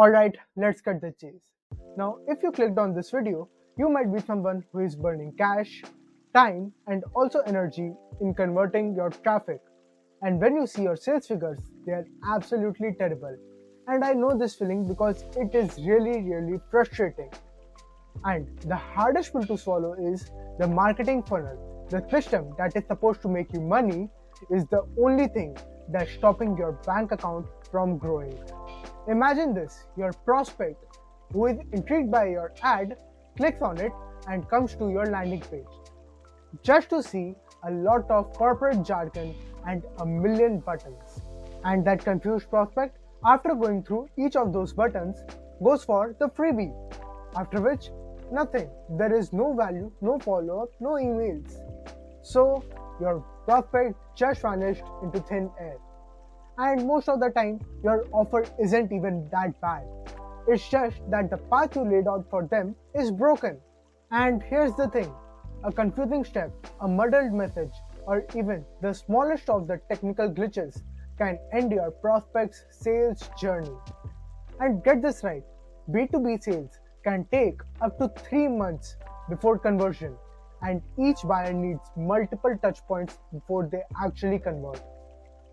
Alright, let's cut the chase. Now, if you clicked on this video, you might be someone who is burning cash, time, and also energy in converting your traffic. And when you see your sales figures, they are absolutely terrible. And I know this feeling because it is really frustrating. And the hardest pill to swallow is the marketing funnel. The system that is supposed to make you money is the only thing that's stopping your bank account from growing. Imagine this, your prospect who is intrigued by your ad clicks on it and comes to your landing page just to see a lot of corporate jargon and a million buttons. And that confused prospect, after going through each of those buttons, goes for the freebie. After which, nothing. There is no value, no follow up, no emails. So, your prospect just vanished into thin air. And most of the time, your offer isn't even that bad. It's just that the path you laid out for them is broken. And here's the thing, a confusing step, a muddled message, or even the smallest of the technical glitches can end your prospect's sales journey. And get this right, B2B sales can take up to 3 months before conversion, and each buyer needs multiple touch points before they actually convert.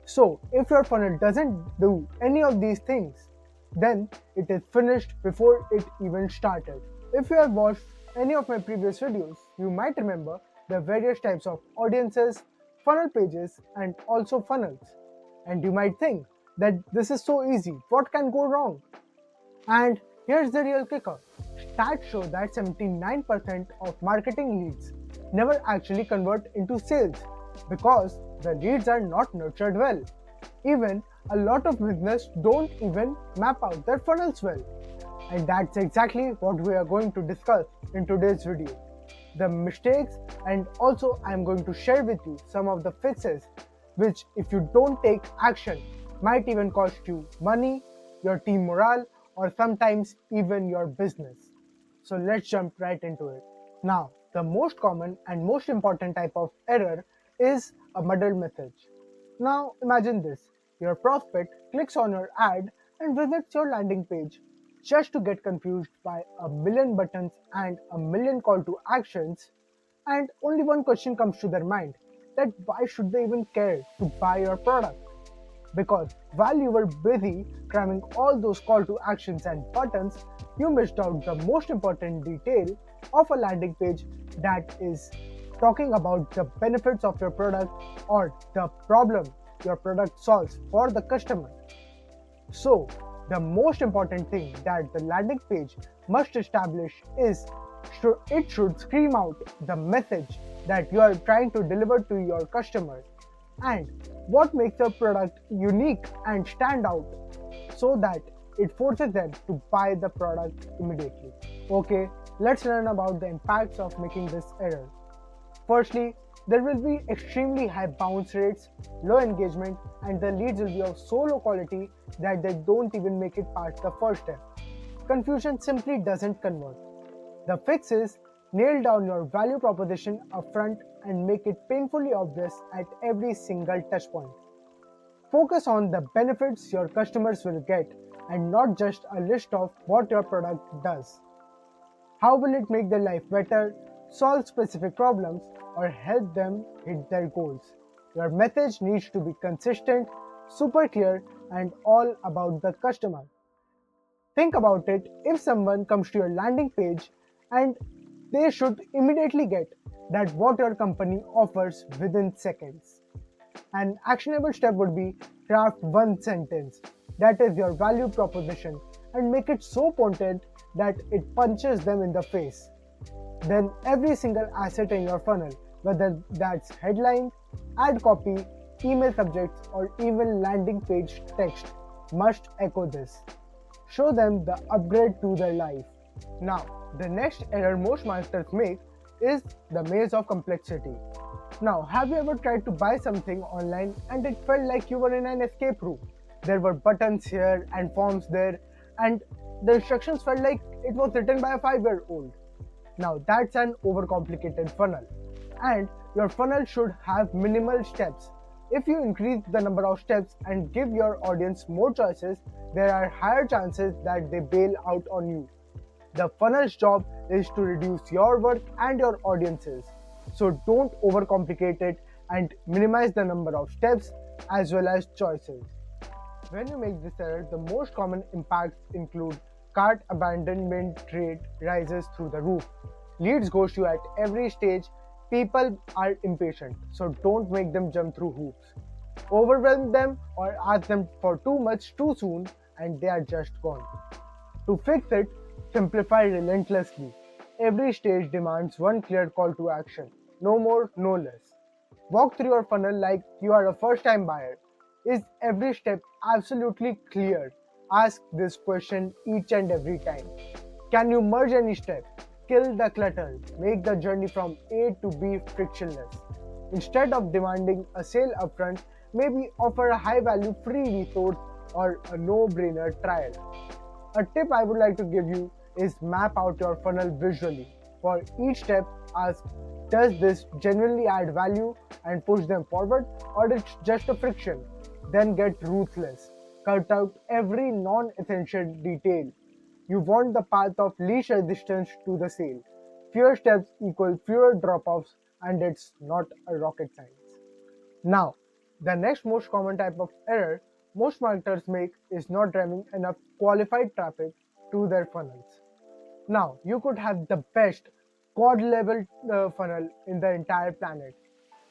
So, if your funnel doesn't do any of these things, then it is finished before it even started. If you have watched any of my previous videos, you might remember the various types of audiences, funnel pages, and also funnels. And you might think that this is so easy, what can go wrong? And here's the real kicker. Stats show that 79% of marketing leads never actually convert into sales because the leads are not nurtured well. Even a lot of business don't even map out their funnels well. And that's exactly what we are going to discuss in today's video. The mistakes, and also I'm going to share with you some of the fixes which, if you don't take action, might even cost you money, your team morale, or sometimes even your business. So let's jump right into it. Now, the most common and most important type of error is a muddled message. Now imagine this, your prospect clicks on your ad and visits your landing page just to get confused by a million buttons and a million call to actions, and only one question comes to their mind, that why should they even care to buy your product? Because while you were busy cramming all those call to actions and buttons, you missed out the most important detail of a landing page, that is talking about the benefits of your product or the problem your product solves for the customer. So, the most important thing that the landing page must establish is it should scream out the message that you are trying to deliver to your customers and what makes your product unique and stand out, so that it forces them to buy the product immediately. Okay, let's learn about the impacts of making this error. Firstly, there will be extremely high bounce rates, low engagement, and the leads will be of so low quality that they don't even make it past the first step. Confusion simply doesn't convert. The fix is nail down your value proposition upfront and make it painfully obvious at every single touchpoint. Focus on the benefits your customers will get and not just a list of what your product does. How will it make their life better, solve specific problems, or help them hit their goals? Your message needs to be consistent, super clear, and all about the customer. Think about it, if someone comes to your landing page and they should immediately get that what your company offers within seconds. An actionable step would be craft one sentence that is your value proposition and make it so potent that it punches them in the face. Then every single asset in your funnel, whether that's headline, ad copy, email subjects, or even landing page text, must echo this. Show them the upgrade to their life. Now, the next error most marketers make is the maze of complexity. Now, have you ever tried to buy something online and it felt like you were in an escape room? There were buttons here and forms there, and the instructions felt like it was written by a 5-year-old. Now, that's an overcomplicated funnel. And your funnel should have minimal steps If you increase the number of steps and give your audience more choices, there are higher chances that they bail out on you. The funnel's job is to reduce your work and your audience's. So don't overcomplicate it and minimize the number of steps as well as choices. When you make this error, the most common impacts include cart abandonment rate rises through the roof. Leads ghost you at every stage. People are impatient, so don't make them jump through hoops. Overwhelm them or ask them for too much too soon and they are just gone. To fix it, simplify relentlessly. Every stage demands one clear call to action. No more, no less. Walk through your funnel like you are a first time buyer. Is every step absolutely clear? Ask this question each and every time. Can you merge any step? Kill the clutter. Make the journey from A to B frictionless. Instead of demanding a sale upfront, maybe offer a high value free resource or a no brainer trial. A tip I would like to give you is map out your funnel visually. For each step, ask, does this genuinely add value and push them forward, or it's just a friction? Then get ruthless. Cut out every non essential detail. You want the path of least resistance to the sale. Fewer steps equal fewer drop offs, and it's not a rocket science. Now, the next most common type of error most marketers make is not driving enough qualified traffic to their funnels. Now, you could have the best god level funnel in the entire planet,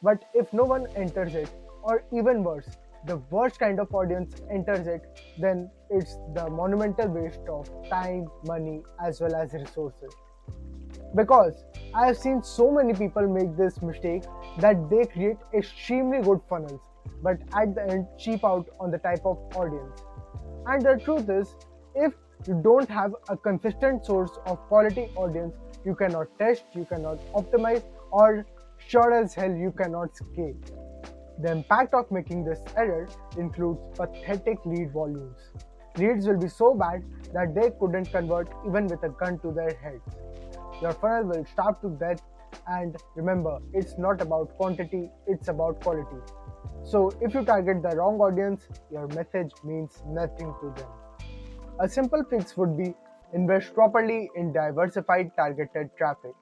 but if no one enters it, or even worse, the worst kind of audience enters it, then it's the monumental waste of time, money, as well as resources. Because I have seen so many people make this mistake that they create extremely good funnels, but at the end cheap out on the type of audience. And the truth is, if you don't have a consistent source of quality audience, you cannot test, you cannot optimize, or sure as hell you cannot scale. The impact of making this error includes pathetic lead volumes. Leads will be so bad that they couldn't convert even with a gun to their heads. Your funnel will starve to death, and remember, it's not about quantity, it's about quality. So if you target the wrong audience, your message means nothing to them. A simple fix would be invest properly in diversified targeted traffic.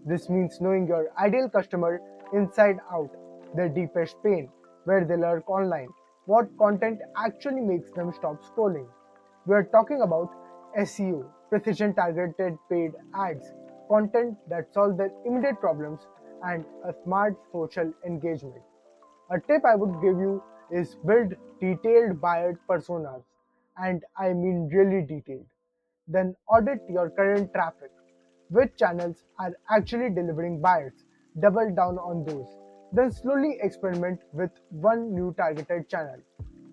This means knowing your ideal customer inside out, their deepest pain, where they lurk online, what content actually makes them stop scrolling. We are talking about SEO, precision targeted paid ads, content that solves their immediate problems, and a smart social engagement. A tip I would give you is build detailed buyer personas, and I mean really detailed. Then audit your current traffic. Which channels are actually delivering buyers? Double down on those. Then slowly experiment with one new targeted channel.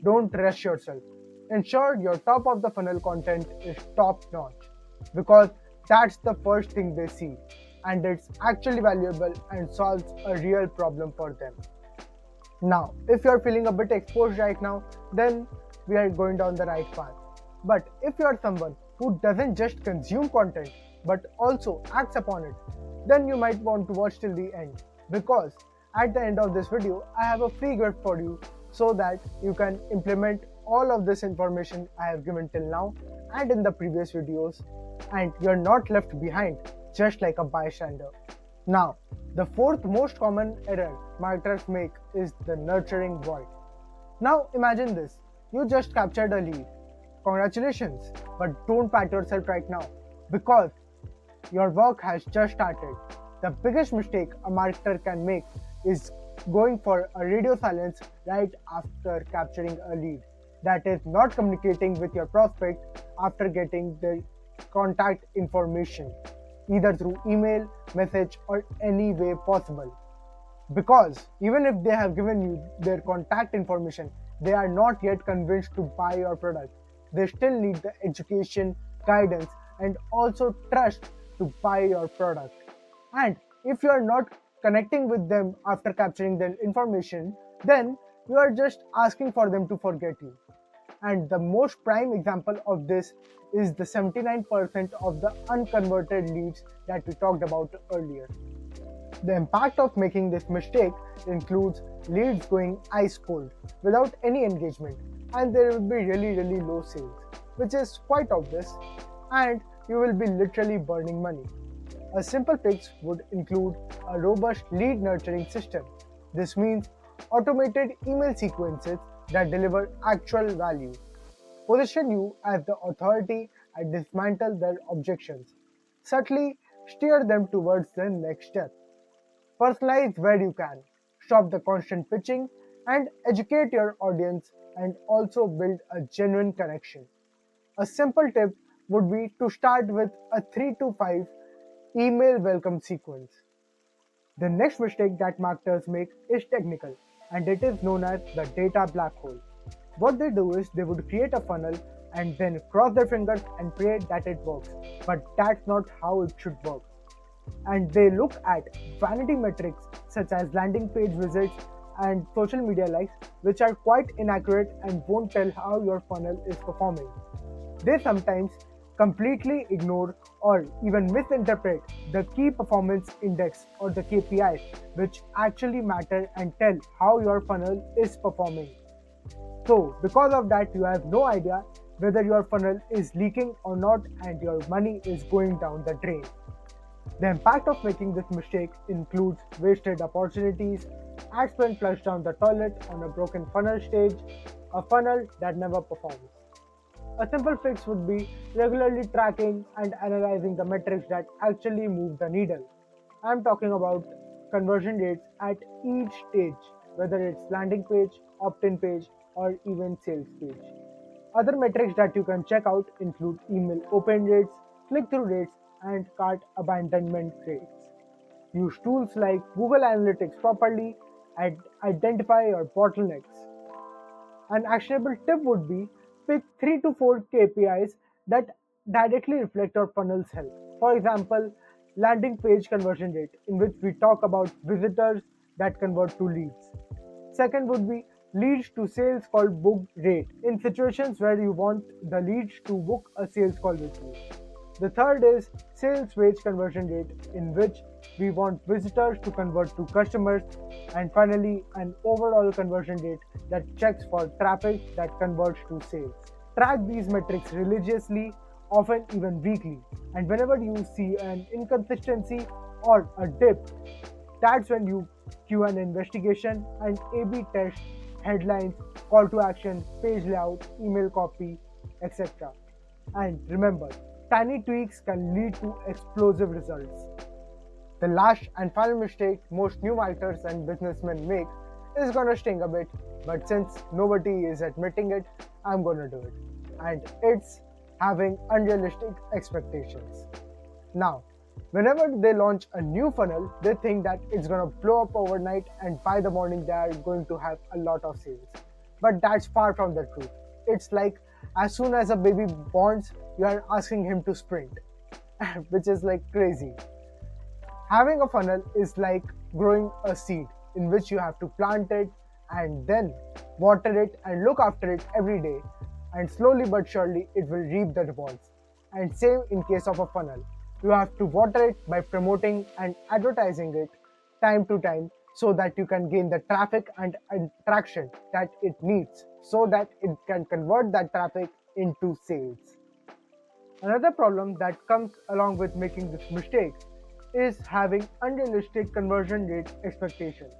Don't rush yourself. Ensure your top of the funnel content is top notch because that's the first thing they see and it's actually valuable and solves a real problem for them. Now, if you're feeling a bit exposed right now, then we are going down the right path. But if you are someone who doesn't just consume content but also acts upon it, then you might want to watch till the end because at the end of this video, I have a free gift for you so that you can implement all of this information I have given till now and in the previous videos, and you're not left behind just like a bystander. Now, the fourth most common error marketers make is the nurturing void. Now imagine this, you just captured a lead. Congratulations, but don't pat yourself right now because your work has just started. The biggest mistake a marketer can make is going for a radio silence right after capturing a lead. That is not communicating with your prospect after getting their contact information, either through email, message, or any way possible. Because even if they have given you their contact information, they are not yet convinced to buy your product. They still need the education, guidance, and also trust to buy your product. And if you are not connecting with them after capturing their information, then you are just asking for them to forget you. And the most prime example of this is the 79% of the unconverted leads that we talked about earlier. The impact of making this mistake includes leads going ice cold without any engagement, and there will be really low sales, which is quite obvious, and you will be literally burning money. A simple fix would include a robust lead nurturing system. This means automated email sequences that deliver actual value, position you as the authority, and dismantle their objections. Subtly steer them towards the next step. Personalize where you can, stop the constant pitching, and educate your audience and also build a genuine connection. A simple tip would be to start with a 3 to 5 email welcome sequence. The next mistake that marketers make is technical, and it is known as the data black hole. What they do is they would create a funnel and then cross their fingers and pray that it works. But that's not how it should work. And they look at vanity metrics such as landing page visits and social media likes, which are quite inaccurate and won't tell how your funnel is performing. They sometimes completely ignore or even misinterpret the key performance index or the KPIs, which actually matter and tell how your funnel is performing. So, because of that, you have no idea whether your funnel is leaking or not, and your money is going down the drain. The impact of making this mistake includes wasted opportunities, ad spend flushed down the toilet on a broken funnel stage, a funnel that never performs. A simple fix would be regularly tracking and analyzing the metrics that actually move the needle. I'm talking about conversion rates at each stage, whether it's landing page, opt-in page, or even sales page. Other metrics that you can check out include email open rates, click-through rates, and cart abandonment rates. Use tools like Google Analytics properly and identify your bottlenecks. An actionable tip would be pick 3 to 4 KPIs that directly reflect your funnel's health. For example, landing page conversion rate, in which we talk about visitors that convert to leads. Second would be leads to sales call book rate, in situations where you want the leads to book a sales call with you. The third is sales page conversion rate, in which we want visitors to convert to customers. And finally, an overall conversion rate that checks for traffic that converts to sales. Track these metrics religiously, often even weekly. And whenever you see an inconsistency or a dip, that's when you cue an investigation and A/B test headlines, call to action, page layout, email copy, etc. And remember, tiny tweaks can lead to explosive results. The last and final mistake most new marketers and businessmen make is gonna sting a bit, but since nobody is admitting it, I'm gonna do it. And it's having unrealistic expectations. Now, whenever they launch a new funnel, they think that it's gonna blow up overnight and by the morning they are going to have a lot of sales. But that's far from the truth. It's like as soon as a baby borns, you are asking him to sprint, which is like crazy. Having a funnel is like growing a seed in which you have to plant it and then water it and look after it every day, and slowly but surely it will reap the rewards. And same in case of a funnel. You have to water it by promoting and advertising it time to time so that you can gain the traffic and attraction that it needs so that it can convert that traffic into sales. Another problem that comes along with making this mistake is having unrealistic conversion rate expectations.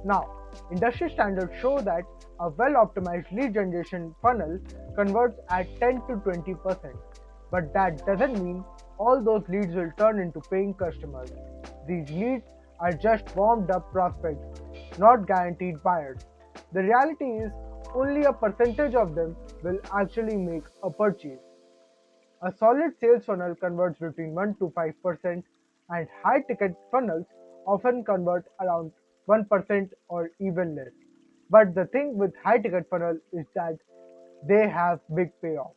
Now, industry standards show that a well-optimized lead generation funnel converts at 10 to 20%, but that doesn't mean all those leads will turn into paying customers. These leads are just warmed up prospects, not guaranteed buyers. The reality is, only a percentage of them will actually make a purchase. A solid sales funnel converts between 1 to 5%, and high ticket funnels often convert around 1% or even less. But the thing with high ticket funnel is that they have big payoffs.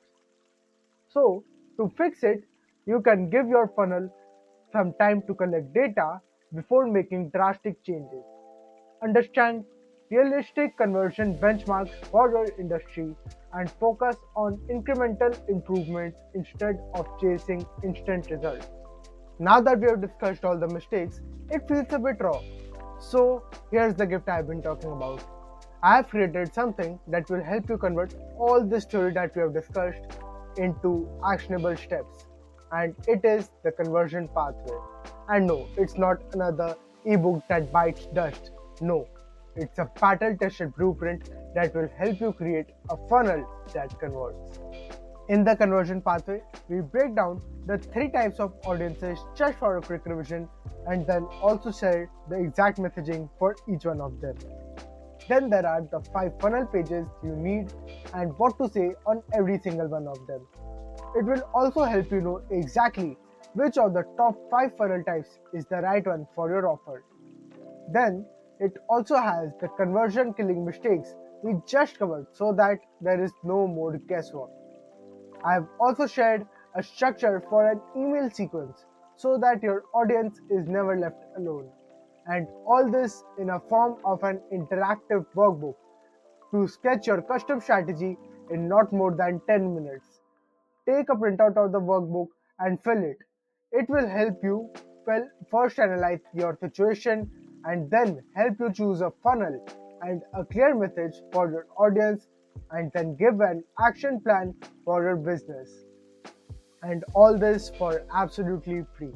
So, to fix it, you can give your funnel some time to collect data before making drastic changes. Understand realistic conversion benchmarks for your industry and focus on incremental improvements instead of chasing instant results. Now that we have discussed all the mistakes, it feels a bit raw. So, here's the gift I've been talking about. I have created something that will help you convert all this theory that we have discussed into actionable steps. And it is the conversion pathway. And no, it's not another ebook that bites dust. No, it's a battle tested blueprint that will help you create a funnel that converts. In the conversion pathway, we break down the three types of audiences just for a quick revision and then also share the exact messaging for each one of them. Then there are the 5 funnel pages you need and what to say on every single one of them. It will also help you know exactly which of the top 5 funnel types is the right one for your offer. Then it also has the conversion killing mistakes we just covered so that there is no more guesswork. I have also shared a structure for an email sequence so that your audience is never left alone. And all this in a form of an interactive workbook to sketch your custom strategy in not more than 10 minutes. Take a printout of the workbook and fill it. It will help you first analyze your situation and then help you choose a funnel and a clear message for your audience and then give an action plan for your business. And all this for absolutely free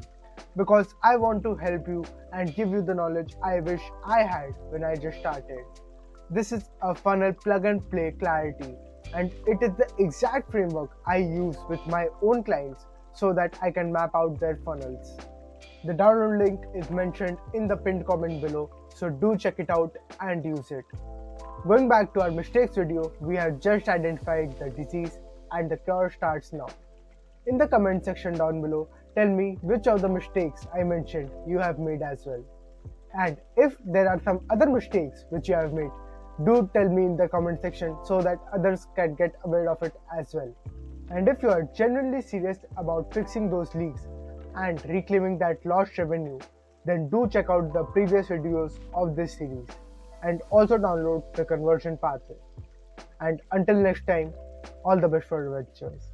because I want to help you and give you the knowledge I wish I had when I just started. This is a funnel plug and play clarity, and it is the exact framework I use with my own clients so that I can map out their funnels. The download link is mentioned in the pinned comment below, so do check it out and use it. Going back to our mistakes video, we have just identified the disease and the cure starts now. In the comment section down below, tell me which of the mistakes I mentioned you have made as well. And if there are some other mistakes which you have made, do tell me in the comment section so that others can get aware of it as well. And if you are genuinely serious about fixing those leaks and reclaiming that lost revenue, then do check out the previous videos of this series and also download the conversion pathway. And until next time, all the best for your ventures.